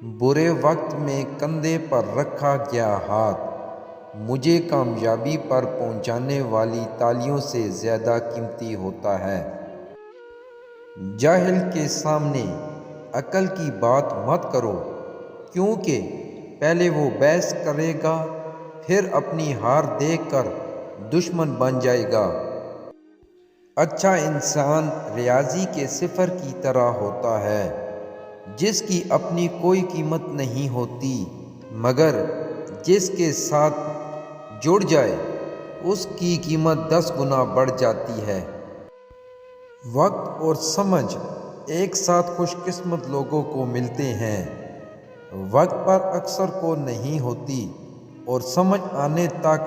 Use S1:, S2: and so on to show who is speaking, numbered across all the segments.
S1: برے وقت میں کندھے پر رکھا گیا ہاتھ مجھے کامیابی پر پہنچانے والی تالیوں سے زیادہ قیمتی ہوتا ہے۔ جاہل کے سامنے عقل کی بات مت کرو، کیونکہ پہلے وہ بحث کرے گا، پھر اپنی ہار دیکھ کر دشمن بن جائے گا۔ اچھا انسان ریاضی کے صفر کی طرح ہوتا ہے، جس کی اپنی کوئی قیمت نہیں ہوتی، مگر جس کے ساتھ جڑ جائے اس کی قیمت 10 گنا بڑھ جاتی ہے۔ وقت اور سمجھ ایک ساتھ خوش قسمت لوگوں کو ملتے ہیں۔ وقت پر اکثر کو نہیں ہوتی اور سمجھ آنے تک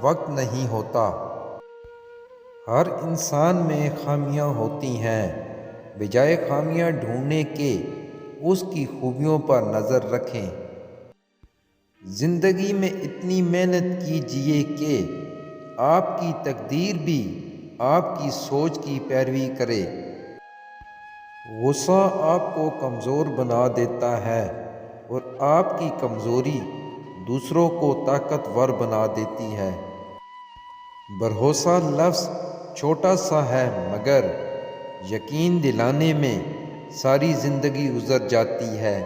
S1: وقت نہیں ہوتا۔ ہر انسان میں خامیاں ہوتی ہیں، بجائے خامیاں ڈھونڈنے کے اس کی خوبیوں پر نظر رکھیں۔ زندگی میں اتنی محنت کیجیے کہ آپ کی تقدیر بھی آپ کی سوچ کی پیروی کرے۔ غصہ آپ کو کمزور بنا دیتا ہے اور آپ کی کمزوری دوسروں کو طاقتور بنا دیتی ہے۔ بھروسہ لفظ چھوٹا سا ہے، مگر یقین دلانے میں ساری زندگی گزر جاتی ہے۔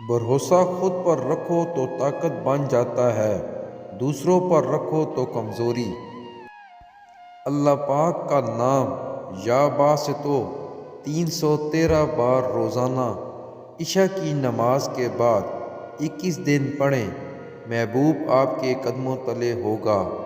S1: بھروسہ خود پر رکھو تو طاقت بن جاتا ہے، دوسروں پر رکھو تو کمزوری۔ اللہ پاک کا نام یا باسطو 313 بار روزانہ عشاء کی نماز کے بعد 21 دن پڑھیں، محبوب آپ کے قدموں تلے ہوگا۔